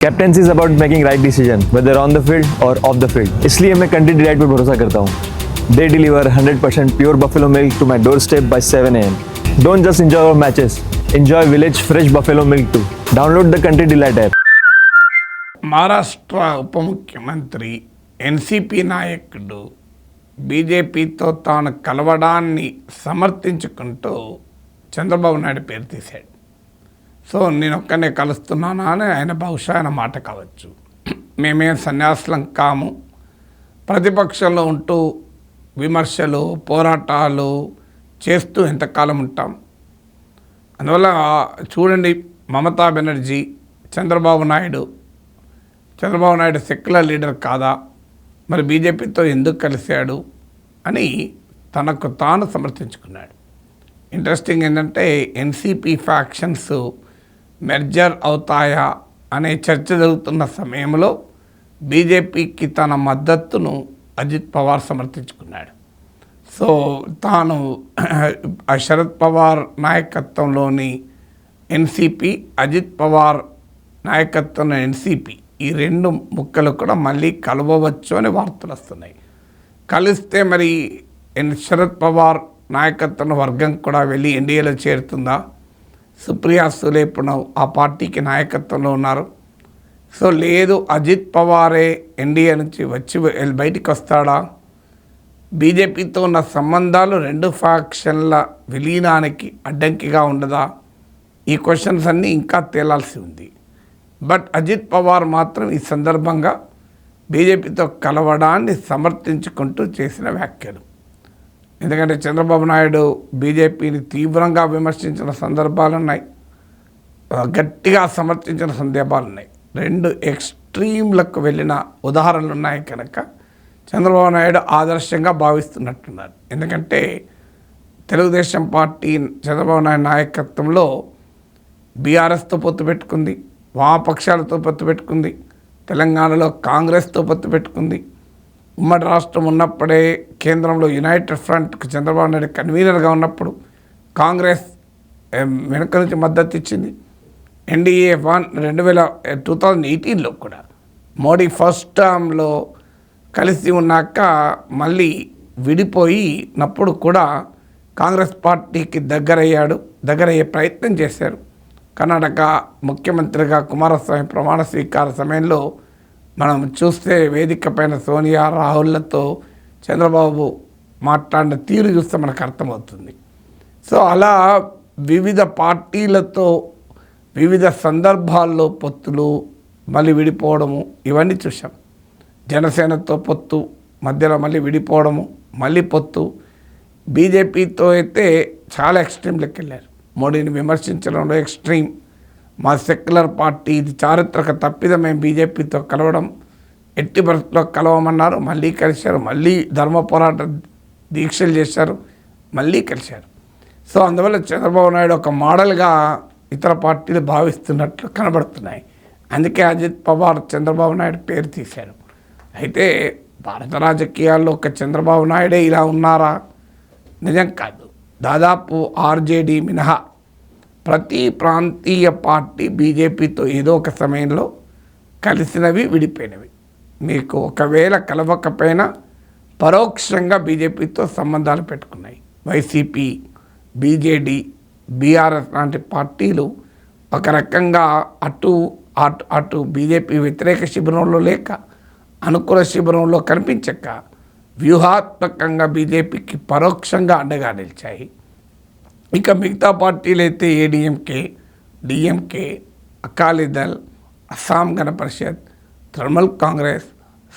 Captaincy is about making right decision whether on the field और off the field. इसलिए मैं country delight पर भरोसा करता हूँ। They deliver 100% pure buffalo milk to my door step by 7 AM। Don't just enjoy our matches, enjoy village fresh buffalo milk too. Download the country delight app. Maharashtra ఉప ముఖ్యమంత్రి NCP నాయకుడు బీజేపీతో తాను కలవడాన్ని సమర్థించుకుంటూ చంద్రబాబు నాయుడు పేరు తీశాడు. సో నేను ఒక్కనే కలుస్తున్నానా అని ఆయన బహుశా ఆయన మాట కావచ్చు. మేమేం సన్యాసులం కాము, ప్రతిపక్షంలో ఉంటూ విమర్శలు పోరాటాలు చేస్తూ ఎంతకాలం ఉంటాం. అందువల్ల చూడండి, మమతా బెనర్జీ చంద్రబాబు నాయుడు సెక్యులర్ లీడర్ కాదా, మరి బీజేపీతో ఎందుకు కలిశాడు అని తనకు తాను సమర్థించుకున్నాడు. ఇంట్రెస్టింగ్ ఏంటంటే ఎన్సీపీ ఫ్యాక్షన్స్ మెర్జర్ అవుతాయా అనే చర్చ జరుగుతున్న సమయంలో బీజేపీకి తన మద్దతును అజిత్ పవార్ సమర్థించుకున్నాడు. సో తాను శరద్ పవార్ నాయకత్వంలోని ఎన్సీపీ, అజిత్ పవార్ నాయకత్వంలో ఎన్సీపీ, ఈ రెండు ముక్కలు కూడా మళ్ళీ కలవవచ్చు అని వార్తలు వస్తున్నాయి. కలిస్తే మరి శరద్ పవార్ నాయకత్వం వర్గం కూడా వెళ్ళి ఎన్డీఏలో చేరుతుందా? సుప్రియా సులే ఇప్పుడు ఆ పార్టీకి నాయకత్వంలో ఉన్నారు. సో లేదు, అజిత్ పవారే ఎన్డీఏ నుంచి వచ్చి బయటికి వస్తాడా? బీజేపీతో ఉన్న సంబంధాలు రెండు ఫ్యాక్షన్ల విలీనానికి అడ్డంకిగా ఉండదా? ఈ క్వశ్చన్స్ అన్నీ ఇంకా తేలాల్సి ఉంది. బట్ అజిత్ పవార్ మాత్రం ఈ సందర్భంగా బీజేపీతో కలవడాన్ని సమర్థించుకుంటూ చేసిన వ్యాఖ్యలు. ఎందుకంటే చంద్రబాబు నాయుడు బీజేపీని తీవ్రంగా విమర్శించిన సందర్భాలు ఉన్నాయి, గట్టిగా సమర్థించిన సందర్భాలు ఉన్నాయి. రెండు ఎక్స్ట్రీమ్లకు వెళ్ళిన ఉదాహరణలు ఉన్నాయి కనుక చంద్రబాబు నాయుడు ఆదర్శంగా భావిస్తున్నట్టున్నారు. ఎందుకంటే తెలుగుదేశం పార్టీ చంద్రబాబు నాయుడు నాయకత్వంలో బీఆర్ఎస్తో పొత్తు పెట్టుకుంది, వామపక్షాలతో పొత్తు పెట్టుకుంది, తెలంగాణలో కాంగ్రెస్తో పొత్తు పెట్టుకుంది. ఉమ్మడి రాష్ట్రం ఉన్నప్పుడే కేంద్రంలో యునైటెడ్ ఫ్రంట్కి చంద్రబాబు నాయుడు కన్వీనర్గా ఉన్నప్పుడు కాంగ్రెస్ వెనుక నుంచి మద్దతు ఇచ్చింది. ఎన్డీఏ 2018లో కూడా మోడీ ఫస్ట్ టర్మ్లో కలిసి ఉన్నాక మళ్ళీ విడిపోయినప్పుడు కూడా కాంగ్రెస్ పార్టీకి దగ్గరయ్యే ప్రయత్నం చేశారు. కర్ణాటక ముఖ్యమంత్రిగా కుమారస్వామి ప్రమాణ స్వీకార సమయంలో మనం చూస్తే వేదిక పైన సోనియా, రాహుల్లతో చంద్రబాబు మాట్లాడిన తీరు చూస్తే మనకు అర్థమవుతుంది. సో అలా వివిధ పార్టీలతో వివిధ సందర్భాల్లో పొత్తులు, మళ్ళీ విడిపోవడము, ఇవన్నీ చూసాం. జనసేనతో పొత్తు, మధ్యలో మళ్ళీ విడిపోవడము, మళ్ళీ పొత్తు. బీజేపీతో అయితే చాలా ఎక్స్ట్రీమ్లకు వెళ్ళారు. మోడీని విమర్శించడంలో ఎక్స్ట్రీమ్, మా సెక్యులర్ పార్టీ ఇది చారిత్రక తప్పిదం, మేము బీజేపీతో కలవడం, ఎట్టి పరిస్థితుల్లో కలవమన్నారు, మళ్ళీ కలిశారు, మళ్ళీ ధర్మ పోరాట దీక్షలు చేశారు, మళ్ళీ కలిశారు. సో అందువల్ల చంద్రబాబు నాయుడు ఒక మోడల్గా ఇతర పార్టీలు భావిస్తున్నట్లు కనబడుతున్నాయి. అందుకే అజిత్ పవార్ చంద్రబాబు నాయుడు పేరు తీశారు. అయితే భారత రాజకీయాల్లో ఒక చంద్రబాబు నాయుడే ఇలా ఉన్నారా? నిజం కాదు. దాదాపు ఆర్జేడీ మినహా ప్రతి ప్రాంతీయ పార్టీ బీజేపీతో ఏదో ఒక సమయంలో కలిసినవి, విడిపోయినవి. మీకు ఒకవేళ కలవకపోయినా పరోక్షంగా బీజేపీతో సంబంధాలు పెట్టుకున్నాయి. వైసీపీ, బీజేడీ, బీఆర్ఎస్ లాంటి పార్టీలు ఒక రకంగా అటు బీజేపీ వ్యతిరేక శిబిరంలో లేక అనుకూల శిబిరంలో కనిపించక వ్యూహాత్మకంగా బీజేపీకి పరోక్షంగా అండగా నిలిచాయి. ఇక మిగతా పార్టీలు అయితే ADMK, DMK, Akali Dal, Assam Gana Parishad, Trinamool Congress,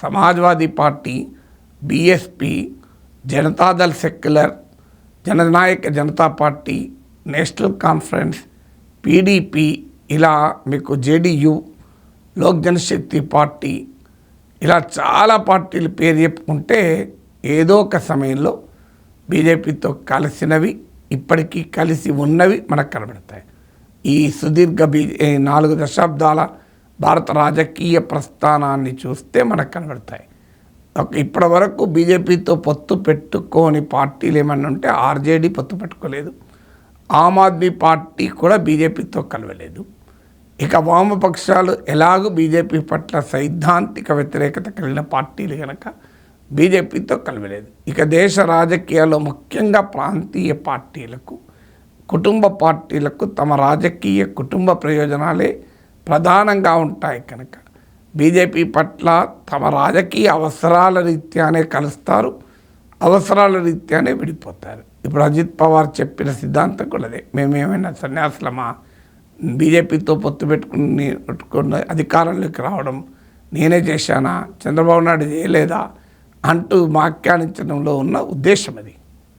Samajwadi party, BSP, Janata Dal secular, Jananayak Janata party, national conference, PDP, ఇలా మీకు జేడీయూ, లోక్ జనశక్తి పార్టీ, ఇలా చాలా పార్టీలు పేరు చెప్పుకుంటే ఏదో ఒక సమయంలో బీజేపీతో కలిసినవి, ఇప్పటికీ కలిసి ఉన్నవి మనకు కనబడతాయి. ఈ సుదీర్ఘ 4 దశాబ్దాల భారత రాజకీయ ప్రస్థానాన్ని చూస్తే మనకు కనబడతాయి. ఇప్పటి వరకు బీజేపీతో పొత్తు పెట్టుకోని పార్టీలు ఏమన్నా ఉంటే ఆర్జేడీ పొత్తు పెట్టుకోలేదు, ఆమ్ ఆద్మీ పార్టీ కూడా బీజేపీతో కలవలేదు, ఇక వామపక్షాలు ఎలాగూ బీజేపీ పట్ల సైద్ధాంతిక వ్యతిరేకత కలిగిన పార్టీలు కనుక బీజేపీతో కలవలేదు. ఇక దేశ రాజకీయాల్లో ముఖ్యంగా ప్రాంతీయ పార్టీలకు, కుటుంబ పార్టీలకు తమ రాజకీయ కుటుంబ ప్రయోజనాలే ప్రధానంగా ఉంటాయి కనుక బీజేపీ పట్ల తమ రాజకీయ అవసరాల రీత్యానే కలుస్తారు, అవసరాల రీత్యానే విడిపోతారు. ఇప్పుడు అజిత్ పవార్ చెప్పిన సిద్ధాంతం కూడా అదే. మేమేమైనా సన్యాసులమా, బీజేపీతో పొత్తు పెట్టుకుని అధికారంలోకి రావడం నేనే చేశానా, చంద్రబాబు నాయుడు చేయలేదా అంటూ వ్యాఖ్యానించడంలో ఉన్న ఉద్దేశం అది.